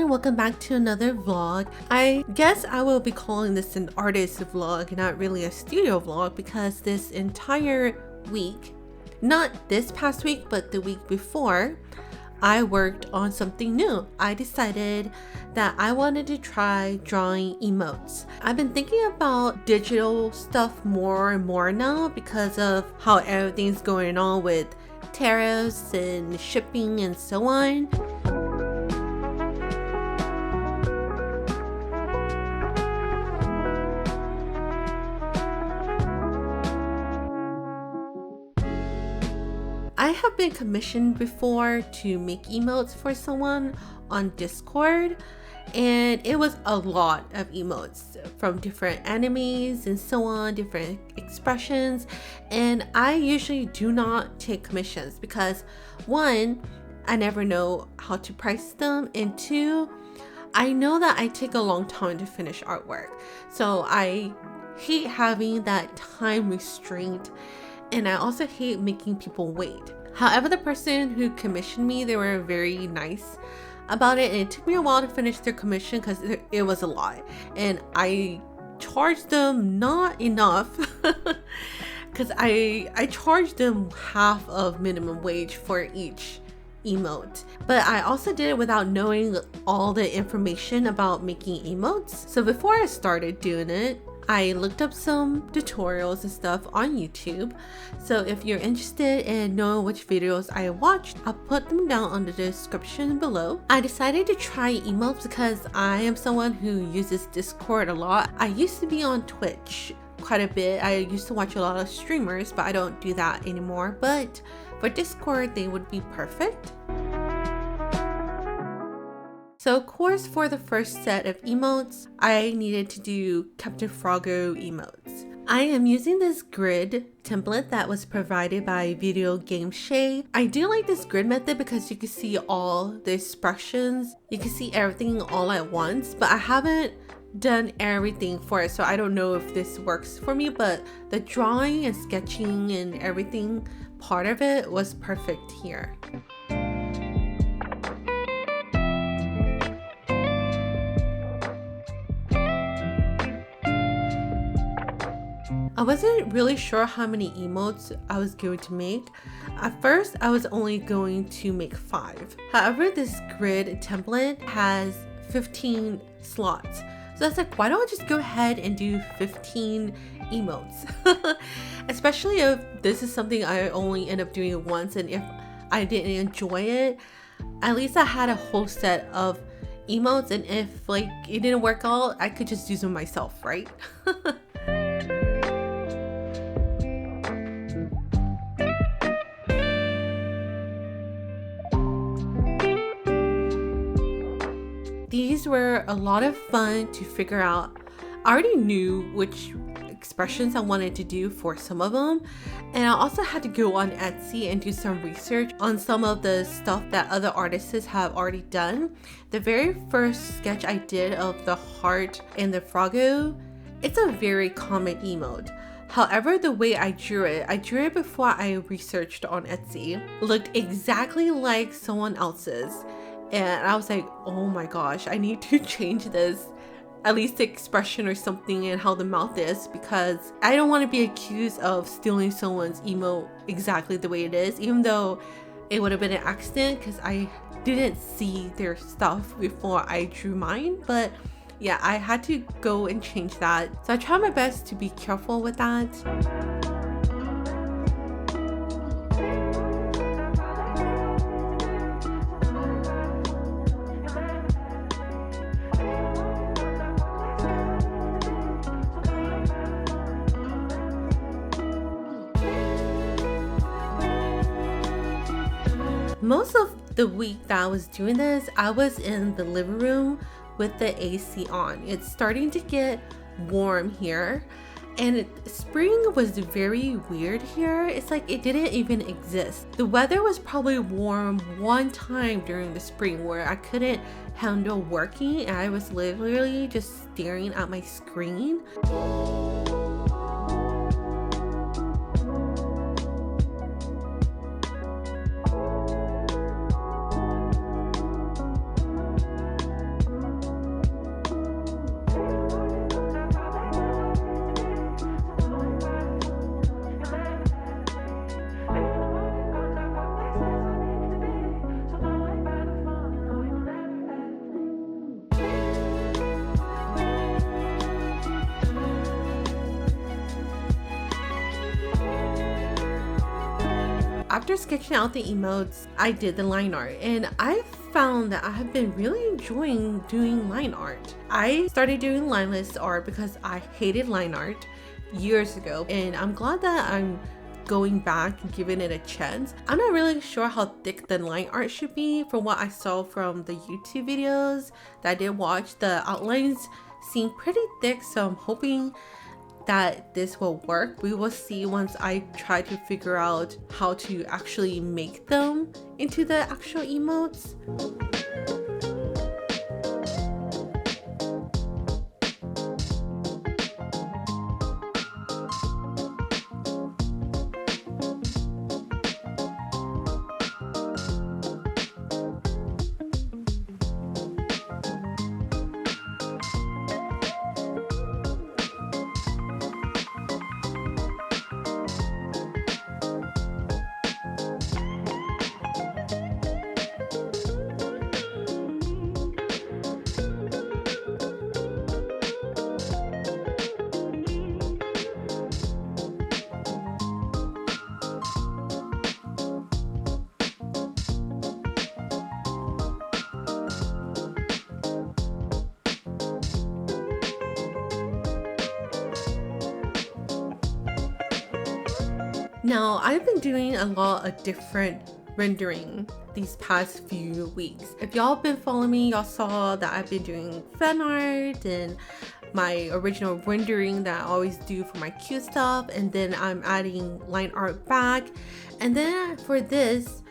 everyone, welcome back to another vlog. I guess I will be calling this an artist vlog, not really a studio vlog, because this entire week, not this past week, but the week before, I worked on something new. I decided that I wanted to try drawing emotes. I've been thinking about digital stuff more and more now because of how everything's going on with tariffs and shipping and so on. I have been commissioned before to make emotes for someone on Discord, and it was a lot of emotes from different animes and so on, different expressions. And I usually do not take commissions because one, I never know how to price them, and two, I know that I take a long time to finish artwork, so I hate having that time restraint. And I also hate making people wait. However, the person who commissioned me, they were very nice about it, and it took me a while to finish their commission because it was a lot, and I charged them not enough because I charged them half of minimum wage for each emote. But I also did it without knowing all the information about making emotes. So before I started doing it, I looked up some tutorials and stuff on YouTube. So if you're interested in knowing which videos I watched, I'll put them down in the description below. I decided to try emotes because I am someone who uses Discord a lot. I used to be on Twitch quite a bit. I used to watch a lot of streamers, but I don't do that anymore. But for Discord, they would be perfect. So of course, for the first set of emotes, I needed to do Captain Froggo emotes. I am using this grid template that was provided by VideogameShay. I do like this grid method because you can see all the expressions. You can see everything all at once, but I haven't done everything for it, so I don't know if this works for me, but the drawing and sketching and everything part of it was perfect here. I wasn't really sure how many emotes I was going to make. At first, I was only going to make 5. However, this grid template has 15 slots. So I was like, why don't I just go ahead and do 15 emotes? Especially if this is something I only end up doing once, and if I didn't enjoy it, at least I had a whole set of emotes, and if like it didn't work out, I could just use them myself, right? These were a lot of fun to figure out. I already knew which expressions I wanted to do for some of them, and I also had to go on Etsy and do some research on some of the stuff that other artists have already done. The very first sketch I did of the heart and the Froggo, it's a very common emote. However, the way I drew it before I researched on Etsy, looked exactly like someone else's. And I was like, oh my gosh, I need to change this, at least the expression or something, and how the mouth is, because I don't want to be accused of stealing someone's emote exactly the way it is, even though it would have been an accident because I didn't see their stuff before I drew mine. But yeah, I had to go and change that. So I try my best to be careful with that. Most of the week that I was doing this, I was in the living room with the AC on. It's starting to get warm here, and spring was very weird here. It's like it didn't even exist. The weather was probably warm one time during the spring where I couldn't handle working, and I was literally just staring at my screen. after sketching out the emotes, I did the line art, and I found that I have been really enjoying doing line art. I started doing lineless art because I hated line art years ago, and I'm glad that I'm going back and giving it a chance. I'm not really sure how thick the line art should be. From what I saw from the YouTube videos that I did watch, the outlines seem pretty thick, so I'm hoping that this will work. We will see once I try to figure out how to actually make them into the actual emotes. Now, I've been doing a lot of different rendering these past few weeks. If y'all been following me, y'all saw that I've been doing fan art and my original rendering that I always do for my cute stuff, and then I'm adding line art back. And then for this,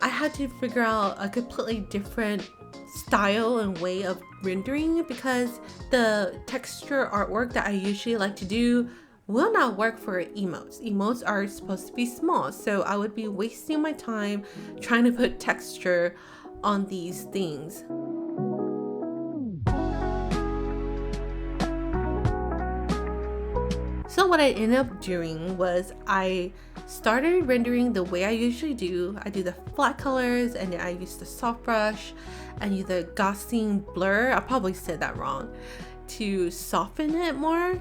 I had to figure out a completely different style and way of rendering because the texture artwork that I usually like to do will not work for emotes. Emotes are supposed to be small, so I would be wasting my time trying to put texture on these things. So what I ended up doing was I started rendering the way I usually do. I do the flat colors, and then I use the soft brush and use the Gaussian blur, I probably said that wrong, to soften it more.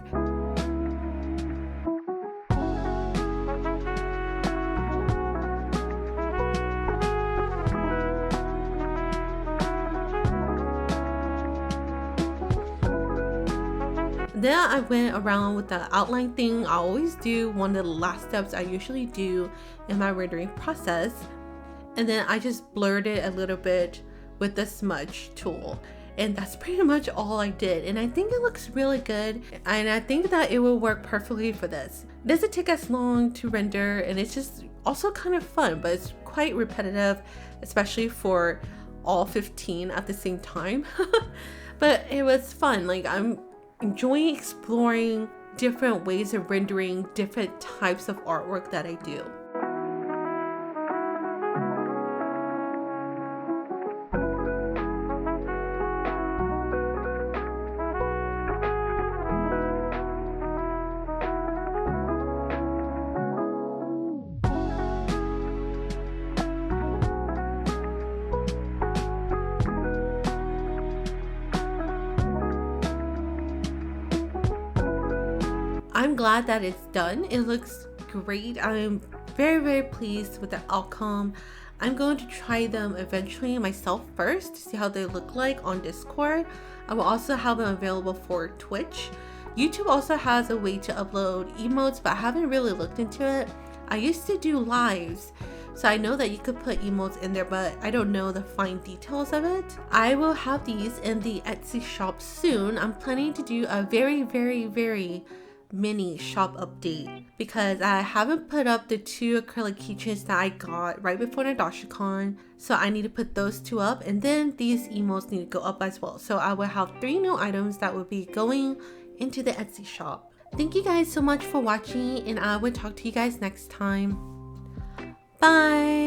Then I went around with the outline thing I always do, one of the last steps I usually do in my rendering process. And then I just blurred it a little bit with the smudge tool. And that's pretty much all I did. And I think it looks really good. And I think that it will work perfectly for this. It doesn't take as long to render, and it's just also kind of fun, but it's quite repetitive, especially for all 15 at the same time. But it was fun. Like, I'm enjoying exploring different ways of rendering different types of artwork that I do. I'm glad that it's done. It looks great. I'm very pleased with the outcome. I'm going to try them eventually myself first to see how they look like on Discord. I will also have them available for Twitch. YouTube also has a way to upload emotes, but I haven't really looked into it. I used to do lives, so I know that you could put emotes in there, but I don't know the fine details of it. I will have these in the Etsy shop soon. I'm planning to do a very mini shop update because I haven't put up the 2 acrylic keychains that I got right before NadashiCon, so I need to put those 2 up, and then these emotes need to go up as well. So I will have 3 new items that will be going into the Etsy shop. Thank you guys so much for watching, and I will talk to you guys next time. Bye!